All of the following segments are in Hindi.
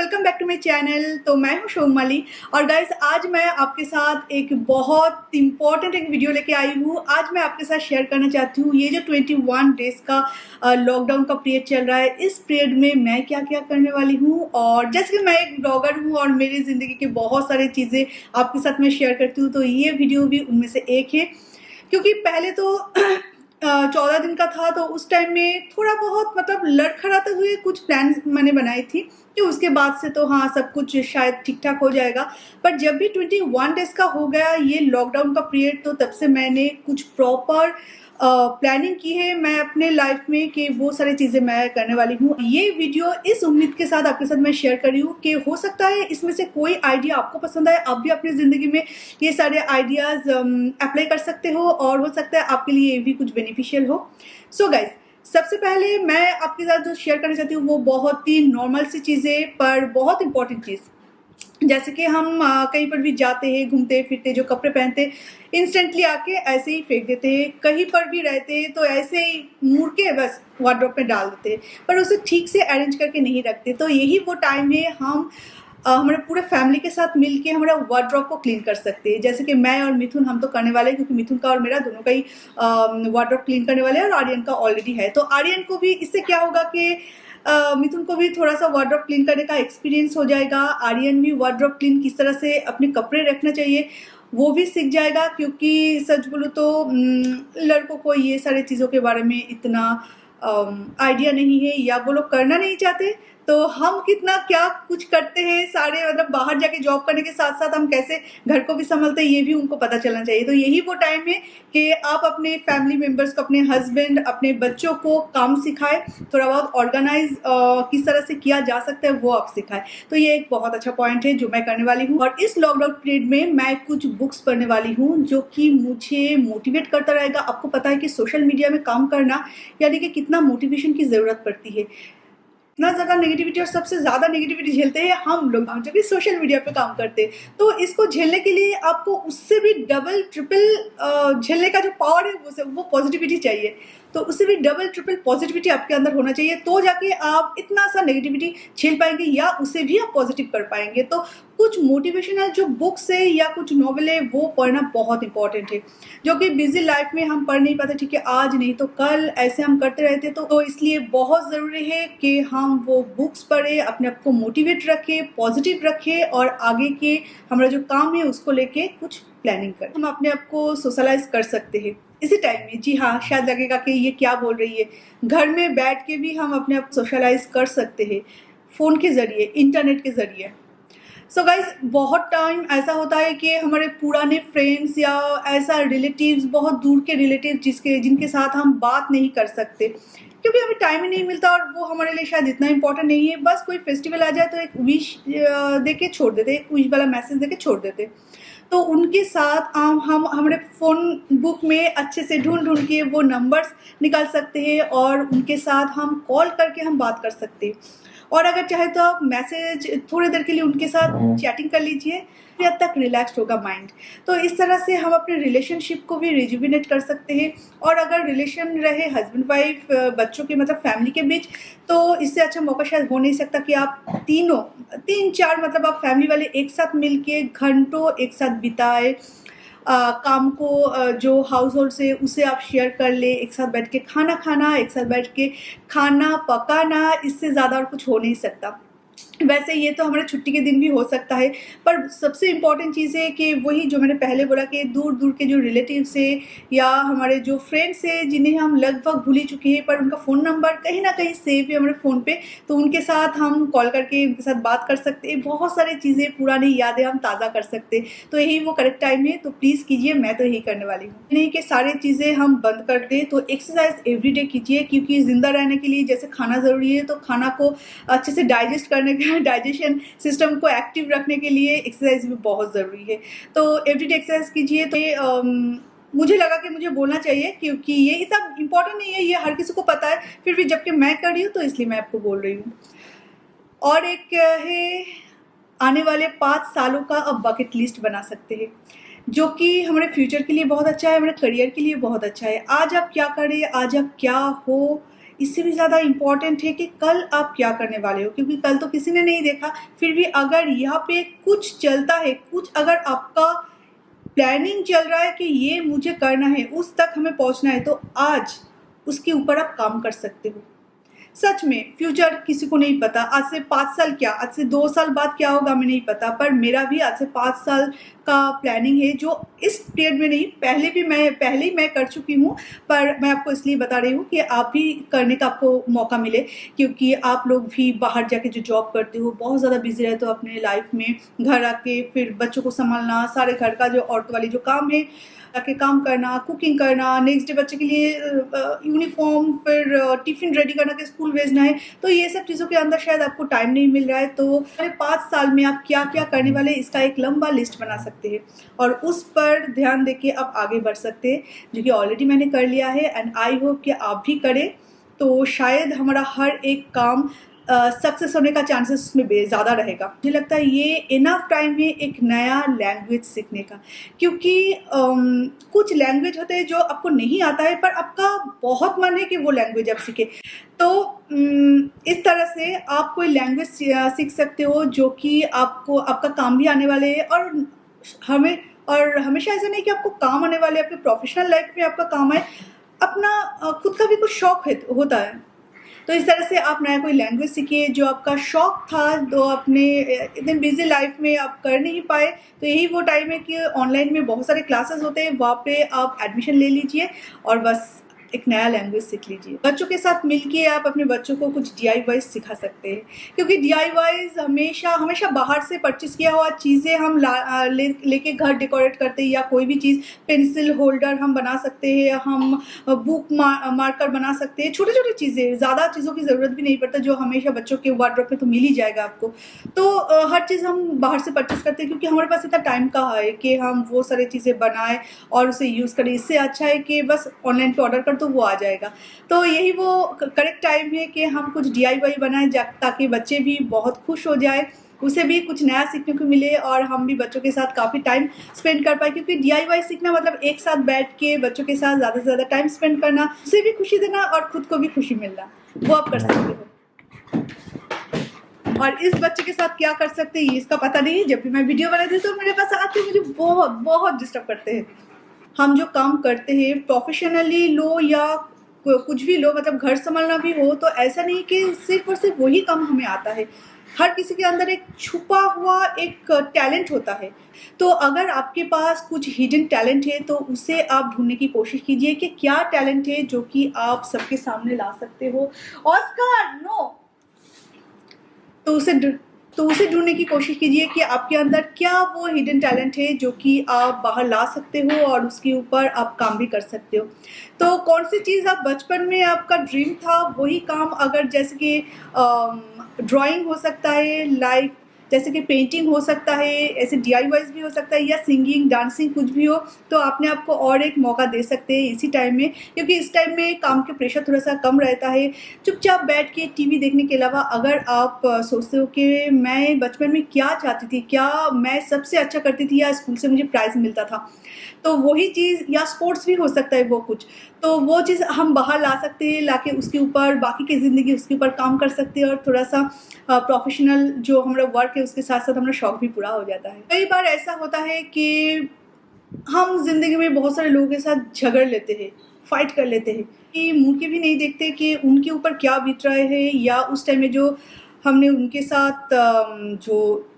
Welcome back to my channel. तो मैं हूँ शोमाली और गाइस आज मैं आपके साथ एक बहुत इंपॉर्टेंट एक वीडियो लेके आई हूँ। आज मैं आपके साथ शेयर करना चाहती हूँ ये जो 21 डेज का लॉकडाउन का पीरियड चल रहा है, इस पीरियड में मैं क्या क्या करने वाली हूँ। और जैसे कि मैं एक ब्लॉगर हूँ और मेरी ज़िंदगी की बहुत सारी चीज़ें आपके साथ मैं शेयर करती हूँ, तो ये वीडियो भी उनमें से एक है। क्योंकि पहले तो 14 दिन का था, तो उस टाइम में थोड़ा बहुत मतलब लड़खड़ाते हुए कुछ प्लान मैंने बनाई थी कि उसके बाद से तो हाँ सब कुछ शायद ठीक ठाक हो जाएगा। पर जब भी 21 डेज का हो गया ये लॉकडाउन का पीरियड, तो तब से मैंने कुछ प्रॉपर प्लानिंग की है मैं अपने लाइफ में कि वो सारी चीज़ें मैं करने वाली हूँ। ये वीडियो इस उम्मीद के साथ आपके साथ मैं शेयर कर रही हूँ कि हो सकता है इसमें से कोई आइडिया आपको पसंद आए, आप भी अपनी ज़िंदगी में ये सारे आइडियाज़ अप्लाई कर सकते हो और हो सकता है आपके लिए ये भी कुछ बेनिफिशियल हो। सो गाइज, सबसे पहले मैं आपके साथ जो शेयर करना चाहती हूँ वो बहुत ही नॉर्मल सी चीज़ें पर बहुत इंपॉर्टेंट चीज़। जैसे कि हम कहीं पर भी जाते हैं, घूमते फिरते, जो कपड़े पहनते इंस्टेंटली आके ऐसे ही फेंक देते हैं। कहीं पर भी रहते हैं तो ऐसे ही मुड़ के बस वार्डरोब में डाल देते हैं, पर उसे ठीक से अरेंज करके नहीं रखते। तो यही वो टाइम है हम हमारे पूरे फैमिली के साथ मिलके हमारा वार्डरोब को क्लीन कर सकते हैं। जैसे कि मैं और मिथुन हम तो करने वाले हैं, क्योंकि मिथुन का और मेरा दोनों का ही वार्डरोब क्लीन करने वाले हैं और आर्यन का ऑलरेडी है। तो आर्यन को भी इससे क्या होगा कि मिथुन को भी थोड़ा सा वार्डरोब क्लीन करने का एक्सपीरियंस हो जाएगा। आर्यन भी वार्डरोब क्लीन किस तरह से अपने कपड़े रखना चाहिए वो भी सीख जाएगा, क्योंकि सच बोलूँ तो लड़कों को ये सारी चीज़ों के बारे में इतना आइडिया नहीं है या वो लोग करना नहीं चाहते। तो हम कितना क्या कुछ करते हैं सारे, मतलब बाहर जाके जॉब करने के साथ साथ हम कैसे घर को भी संभालते हैं ये भी उनको पता चलना चाहिए। तो यही वो टाइम है कि आप अपने फैमिली मेम्बर्स को, अपने हस्बैंड, अपने बच्चों को काम सिखाए, थोड़ा बहुत ऑर्गेनाइज किस तरह से किया जा सकता है वो आप सिखाए। तो ये एक बहुत अच्छा पॉइंट है जो मैं करने वाली हूँ। और इस लॉकडाउन पीरियड में मैं कुछ बुक्स पढ़ने वाली हूँ जो कि मुझे मोटिवेट करता रहेगा। आपको पता है कि सोशल मीडिया में काम करना यानी कि कितना मोटिवेशन की ज़रूरत पड़ती है। इतना ज़्यादा नेगेटिविटी, और सबसे ज़्यादा नेगेटिविटी झेलते हैं हम लोग जो कि सोशल मीडिया पे काम करते हैं। तो इसको झेलने के लिए आपको उससे भी डबल ट्रिपल झेलने का जो पावर है वो पॉजिटिविटी चाहिए। तो उससे भी डबल ट्रिपल पॉजिटिविटी आपके अंदर होना चाहिए, तो जाके आप इतना सा नेगेटिविटी झेल पाएंगे या उसे भी आप पॉजिटिव कर पाएंगे। तो कुछ मोटिवेशनल जो बुक्स है या कुछ नॉवल है वो पढ़ना बहुत इंपॉर्टेंट है, जो कि बिजी लाइफ में हम पढ़ नहीं पाते। ठीक है, आज नहीं तो कल ऐसे हम करते रहते। तो इसलिए बहुत ज़रूरी है कि हम वो बुक्स पढ़े, अपने आप को मोटिवेट रखें, पॉजिटिव रखें और आगे के हमारा जो काम है उसको लेके कुछ प्लानिंग करें। हम अपने आप को सोशलाइज कर सकते हैं इसी टाइम में। जी हाँ, शायद लगेगा कि ये क्या बोल रही है, घर में बैठ के भी हम अपने आप सोशलाइज कर सकते हैं फ़ोन के ज़रिए, इंटरनेट के ज़रिए। सो गाइज, बहुत टाइम ऐसा होता है कि हमारे पुराने फ्रेंड्स या ऐसा रिलेटिव्स, बहुत दूर के रिलेटिव जिनके साथ हम बात नहीं कर सकते क्योंकि हमें टाइम ही नहीं मिलता और वो हमारे लिए शायद इतना इंपॉर्टेंट नहीं है। बस कोई फेस्टिवल आ जाए तो एक विश दे के छोड़ देते, एक विश वाला मैसेज दे के छोड़ देते। तो उनके साथ हम हमारे फ़ोन बुक में अच्छे से ढूंढ ढूंढ के वो नंबर्स निकाल सकते हैं और उनके साथ हम कॉल करके हम बात कर सकते हैं। और अगर चाहे तो आप मैसेज थोड़ी देर के लिए उनके साथ चैटिंग कर लीजिए, फिर हद तक रिलैक्स्ड होगा माइंड। तो इस तरह से हम अपने रिलेशनशिप को भी रिजुविनेट कर सकते हैं। और अगर रिलेशन रहे हस्बैंड वाइफ, बच्चों के मतलब फैमिली के बीच, तो इससे अच्छा मौका शायद हो नहीं सकता कि आप तीन चार मतलब आप फैमिली वाले एक साथ मिल के घंटों एक साथ बिताए। काम को जो हाउस होल्ड से उसे आप शेयर कर ले, एक साथ बैठ के खाना खाना, एक साथ बैठ के खाना पकाना, इससे ज़्यादा और कुछ हो नहीं सकता। वैसे ये तो हमारे छुट्टी के दिन भी हो सकता है, पर सबसे इम्पॉर्टेंट चीज़ है कि वही जो मैंने पहले बोला कि दूर दूर के जो रिलेटिव्स है या हमारे जो फ्रेंड्स है जिन्हें हम लगभग भूल ही चुके हैं, पर उनका फ़ोन नंबर कहीं ना कहीं सेव है हमारे फ़ोन पे, तो उनके साथ हम कॉल करके उनके साथ बात कर सकते हैं। बहुत सारी चीज़ें, पुरानी यादें हम ताज़ा कर सकते हैं। तो यही वो करेक्ट टाइम है, तो प्लीज़ कीजिए, मैं तो यही करने वाली हूँ। नहीं कि सारी चीज़ें हम बंद कर दें, तो एक्सरसाइज एवरीडे कीजिए, क्योंकि ज़िंदा रहने के लिए जैसे खाना ज़रूरी है, तो खाना को अच्छे से डाइजेस्ट करने के डाइजेशन सिस्टम को एक्टिव रखने के लिए एक्सरसाइज भी बहुत ज़रूरी है। तो एवरीडे एक्सरसाइज कीजिए। तो मुझे लगा कि मुझे बोलना चाहिए, क्योंकि ये इतना इम्पोर्टेंट नहीं है, ये हर किसी को पता है, फिर भी जबकि मैं कर रही हूँ तो इसलिए मैं आपको बोल रही हूँ। और एक है, आने वाले 5 सालों का अब बकेट लिस्ट बना सकते हैं, जो कि हमारे फ्यूचर के लिए बहुत अच्छा है, हमारे करियर के लिए बहुत अच्छा है। आज आप क्या करें, आज आप क्या हो, इससे भी ज़्यादा इम्पॉर्टेंट है कि कल आप क्या करने वाले हो, क्योंकि कल तो किसी ने नहीं देखा। फिर भी अगर यहाँ पे कुछ चलता है, कुछ अगर आपका प्लानिंग चल रहा है कि ये मुझे करना है, उस तक हमें पहुंचना है, तो आज उसके ऊपर आप काम कर सकते हो। सच में फ्यूचर किसी को नहीं पता, आज से 5 साल क्या, आज से 2 साल बाद क्या होगा हमें नहीं पता, पर मेरा भी आज से 5 साल का प्लानिंग है, जो इस पीरियड में नहीं, पहले ही मैं कर चुकी हूँ। पर मैं आपको इसलिए बता रही हूँ कि आप भी करने का आपको मौका मिले, क्योंकि आप लोग भी बाहर जाके जो जॉब करते हो, बहुत ज़्यादा बिजी रहते हो अपने लाइफ में। घर आके फिर बच्चों को संभालना, सारे घर का जो औरत वाली जो काम है, के काम करना, कुकिंग करना, नेक्स्ट डे बच्चे के लिए यूनिफॉर्म, फिर टिफ़िन रेडी करना कि स्कूल भेजना है, तो ये सब चीज़ों के अंदर शायद आपको टाइम नहीं मिल रहा है। तो अगले 5 साल में आप क्या क्या करने वाले हैं, इसका एक लंबा लिस्ट बना सकते हैं और उस पर ध्यान देके आप आगे बढ़ सकते हैं, जो कि ऑलरेडी मैंने कर लिया है। एंड आई होप कि आप भी करें, तो शायद हमारा हर एक काम सक्सेस होने का चांसेस उसमें ज़्यादा रहेगा। मुझे लगता है ये इनफ टाइम है एक नया लैंग्वेज सीखने का, क्योंकि कुछ लैंग्वेज होते हैं जो आपको नहीं आता है पर आपका बहुत मन है कि वो लैंग्वेज आप सीखे। तो इस तरह से आप कोई लैंग्वेज सीख सकते हो जो कि आपको आपका काम भी आने वाले है, और हमेशा ऐसा नहीं कि आपको काम आने वाले, आपके प्रोफेशनल लाइफ में आपका काम आए, अपना खुद का भी कुछ शौक होता है। तो इस तरह से आप नया कोई लैंग्वेज सीखिए, जो आपका शौक था, तो अपने इतने बिजी लाइफ में आप कर नहीं पाए, तो यही वो टाइम है कि ऑनलाइन में बहुत सारे क्लासेस होते हैं, वहाँ पे आप एडमिशन ले लीजिए और बस एक नया लैंग्वेज सीख लीजिए। बच्चों के साथ मिलके आप अपने बच्चों को कुछ DIY सिखा सकते हैं, क्योंकि DIYs हमेशा बाहर से परचेस किया हुआ चीज़ें हम लेके घर डेकोरेट करते हैं, या कोई भी चीज़, पेंसिल होल्डर हम बना सकते हैं, हम बुक मार्कर बना सकते हैं, छोटे छोटे चीज़ें, ज़्यादा चीज़ों की ज़रूरत भी नहीं पड़ता, जो हमेशा बच्चों के वार्डरोब में तो मिल ही जाएगा आपको। तो हर चीज़ हम बाहर से परचेस करते हैं, क्योंकि हमारे पास इतना टाइम कहाँ है कि हम वो सारी चीज़ें बनाएं और उसे यूज़ करें। इससे अच्छा है कि बस ऑनलाइन पे ऑर्डर कर तो वो आ जाएगा। तो यही वो करेक्ट टाइम है कि हम कुछ DIY बनाएं, ताकि बच्चे भी बहुत खुश हो जाए, उसे भी कुछ नया सीखने को मिले और हम भी बच्चों के साथ काफ़ी टाइम स्पेंड कर पाए, क्योंकि DIY सीखना मतलब एक साथ बैठ के बच्चों के साथ ज़्यादा से ज़्यादा टाइम स्पेंड करना, उसे भी खुशी देना और खुद को भी खुशी मिलना, वो आप कर सकते हो। और इस बच्चे के साथ क्या कर सकते हैं ये इसका पता नहीं है। जब भी मैं वीडियो बनाती हूँ तो मेरे पास आके मुझे बहुत बहुत डिस्टर्ब करते हैं। हम जो काम करते हैं, प्रोफेशनली लो या कुछ भी लो, मतलब घर संभालना भी हो, तो ऐसा नहीं कि सिर्फ और सिर्फ वही काम हमें आता है। हर किसी के अंदर एक छुपा हुआ एक टैलेंट होता है। तो अगर आपके पास कुछ हिडन टैलेंट है, तो उसे आप ढूंढने की कोशिश कीजिए कि क्या टैलेंट है जो कि आप सबके सामने ला सकते हो। ऑस्कर नो, तो उसे ढूंढने की कोशिश कीजिए कि आपके अंदर क्या वो हिडन टैलेंट है जो कि आप बाहर ला सकते हो और उसके ऊपर आप काम भी कर सकते हो। तो कौन सी चीज़ आप बचपन में आपका ड्रीम था, वही काम, अगर जैसे कि ड्राइंग हो सकता है, लाइक जैसे कि पेंटिंग हो सकता है, ऐसे DIYs भी हो सकता है, या सिंगिंग, डांसिंग, कुछ भी हो, तो आपने आपको और एक मौका दे सकते हैं इसी टाइम में, क्योंकि इस टाइम में काम के प्रेशर थोड़ा सा कम रहता है। चुपचाप बैठ के TV देखने के अलावा अगर आप सोचते हो कि मैं बचपन में क्या चाहती थी, क्या मैं सबसे अच्छा करती थी, या स्कूल से मुझे प्राइज़ मिलता था, तो वही चीज़, या स्पोर्ट्स भी हो सकता है वो कुछ, तो वो चीज़ हम बाहर ला सकते हैं, लाके उसके ऊपर बाकी की ज़िंदगी उसके ऊपर काम कर सकते हैं, और थोड़ा सा प्रोफेशनल जो हमारा वर्क है उसके साथ साथ हमारा शौक भी पूरा हो जाता है। कई बार ऐसा होता है कि हम ज़िंदगी में बहुत सारे लोगों के साथ झगड़ लेते हैं, फाइट कर लेते हैं, कि मुँह के भी नहीं देखते कि उनके ऊपर क्या बीत रहा है, या उस टाइम में जो हमने उनके साथ जो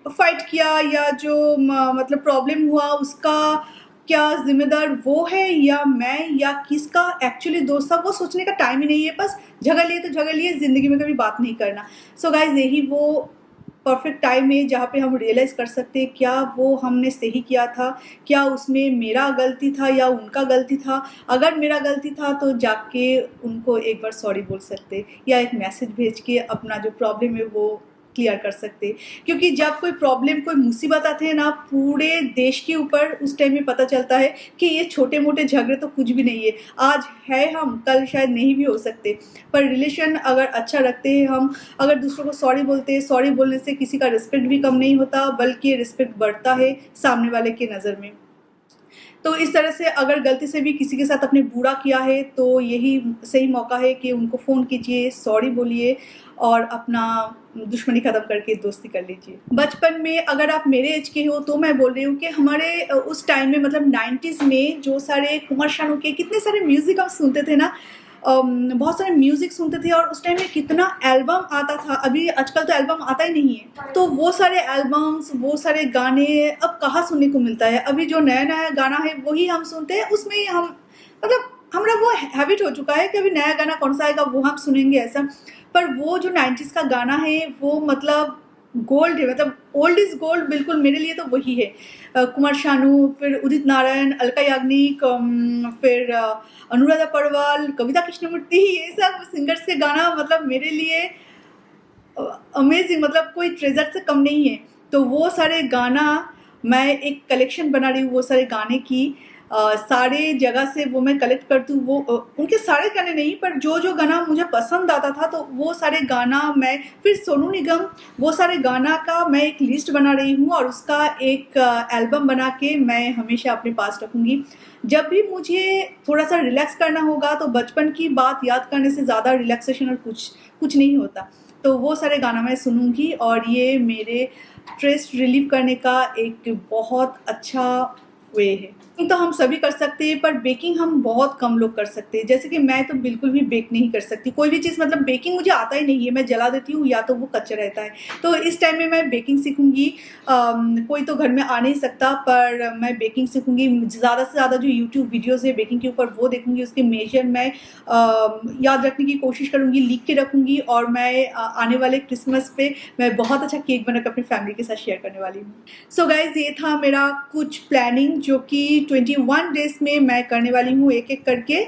फाइट किया, या जो मतलब प्रॉब्लम हुआ, उसका क्या जिम्मेदार वो है या मैं, या किसका एक्चुअली दोस्त था, वो सोचने का टाइम ही नहीं है। बस झगड़ लिए तो झगड़ लिए, ज़िंदगी में कभी बात नहीं करना। सो गाइज, यही वो परफेक्ट टाइम है जहाँ पे हम रियलाइज़ कर सकते हैं क्या वो हमने सही किया था, क्या उसमें मेरा गलती था या उनका गलती था। अगर मेरा गलती था तो जाके उनको एक बार सॉरी बोल सकते, या एक मैसेज भेज के अपना जो प्रॉब्लम है वो क्लियर कर सकते। क्योंकि जब कोई प्रॉब्लम, कोई मुसीबत आती है ना, पूरे देश के ऊपर, उस टाइम में पता चलता है कि ये छोटे मोटे झगड़े तो कुछ भी नहीं है। आज है हम, कल शायद नहीं भी हो सकते, पर रिलेशन अगर अच्छा रखते हैं हम, अगर दूसरों को सॉरी बोलते हैं, सॉरी बोलने से किसी का रिस्पेक्ट भी कम नहीं होता, बल्कि रिस्पेक्ट बढ़ता है सामने वाले के नज़र में। तो इस तरह से अगर गलती से भी किसी के साथ आपने बुरा किया है तो यही सही मौका है कि उनको फ़ोन कीजिए, सॉरी बोलिए और अपना दुश्मनी ख़त्म करके दोस्ती कर लीजिए। बचपन में अगर आप मेरे एज के हो तो मैं बोल रही हूँ कि हमारे उस टाइम में मतलब 90s में जो सारे कुमार शानू के कितने सारे म्यूज़िक हम सुनते थे ना, बहुत सारे म्यूज़िक सुनते थे और उस टाइम में कितना एल्बम आता था। अभी आजकल तो एल्बम आता ही नहीं है, तो वो सारे एल्बम्स, वो सारे गाने अब कहाँ सुनने को मिलता है। अभी जो नया-नया गाना है वही हम सुनते हैं, उसमें ही हम मतलब हमारा वो हैबिट हो चुका है कि अभी नया गाना कौन-सा आएगा वो हम सुनेंगे ऐसा। पर वो जो 90s का गाना है वो मतलब गोल्ड है, मतलब ओल्ड इज़ गोल्ड, बिल्कुल मेरे लिए तो वही है। कुमार शानू, फिर उदित नारायण, अलका याग्निक, फिर अनुराधा पौडवाल, कविता कृष्णमूर्ति, ये सब सिंगर्स के गाना मतलब मेरे लिए अमेजिंग, मतलब कोई ट्रेजर से कम नहीं है। तो वो सारे गाना मैं एक कलेक्शन बना रही हूँ, वो सारे गाने की सारे जगह से वो मैं कलेक्ट करती हूँ। वो उनके सारे गाने नहीं, पर जो जो गाना मुझे पसंद आता था तो वो सारे गाना मैं, फिर सोनू निगम, वो सारे गाना का मैं एक लिस्ट बना रही हूँ और उसका एक एल्बम बना के मैं हमेशा अपने पास रखूँगी। जब भी मुझे थोड़ा सा रिलैक्स करना होगा तो बचपन की बात याद करने से ज़्यादा रिलैक्सेशन और कुछ नहीं होता। तो वो सारे गाना मैं सुनूँगी और ये मेरे स्ट्रेस रिलीव करने का एक बहुत अच्छा वे है। तो हम सभी कर सकते हैं, पर बेकिंग हम बहुत कम लोग कर सकते हैं। जैसे कि मैं तो बिल्कुल भी बेक नहीं कर सकती, कोई भी चीज़, मतलब बेकिंग मुझे आता ही नहीं है, मैं जला देती हूँ या तो वो कच्चा रहता है। तो इस टाइम में मैं बेकिंग सीखूँगी। कोई तो घर में आ नहीं सकता, पर मैं बेकिंग सीखूँगी। ज़्यादा से ज़्यादा जो यूट्यूब वीडियोज़ है बेकिंग के ऊपर वो देखूँगी, उसके मेजर मैं याद रखने की कोशिश करूँगी, लिख के रखूँगी और मैं आने वाले क्रिसमस पे मैं बहुत अच्छा केक बनाकर अपनी फैमिली के साथ शेयर करने वाली हूँ। सो गाइज़, ये था मेरा कुछ प्लानिंग जो कि 21 डेज़ में मैं करने वाली हूँ एक-एक करके।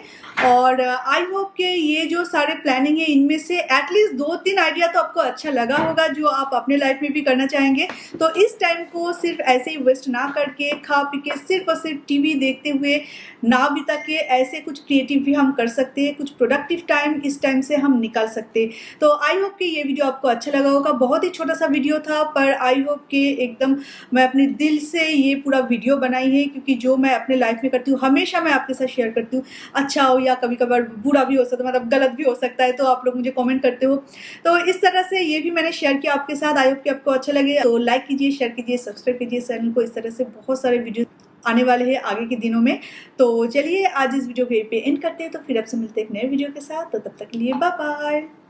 और आई होप कि ये जो सारे प्लानिंग है इनमें से एटलीस्ट 2-3 आइडिया तो आपको अच्छा लगा होगा जो आप अपने लाइफ में भी करना चाहेंगे। तो इस टाइम को सिर्फ ऐसे ही वेस्ट ना करके, खा पी के सिर्फ और सिर्फ टीवी देखते हुए ना बिता के ऐसे कुछ क्रिएटिव भी हम कर सकते हैं, कुछ प्रोडक्टिव टाइम इस टाइम से हम निकाल सकते हैं। तो आई होप कि ये वीडियो आपको अच्छा लगा होगा। बहुत ही छोटा सा वीडियो था, पर आई होप कि एकदम मैं अपने दिल से ये पूरा वीडियो बनाई है, क्योंकि जो मैं अपने लाइफ में करती हूँ हमेशा मैं आपके साथ शेयर करती हूँ। अच्छा हो या कभी कभार बुरा भी हो सकता है, मतलब गलत भी हो सकता है, तो आप लोग मुझे कमेंट करते हो। तो इस तरह से ये भी मैंने शेयर किया आपके साथ। आई होप कि आपको अच्छा लगे। तो लाइक कीजिए, शेयर कीजिए, सब्सक्राइब कीजिए चैनल को। इस तरह से बहुत सारे वीडियो आने वाले हैं आगे के दिनों में। तो चलिए आज इस वीडियो को यहीं पे एंड करते हैं, तो फिर आपसे मिलते हैं एक नए वीडियो के साथ। तो तब तक के लिए बाय बाय।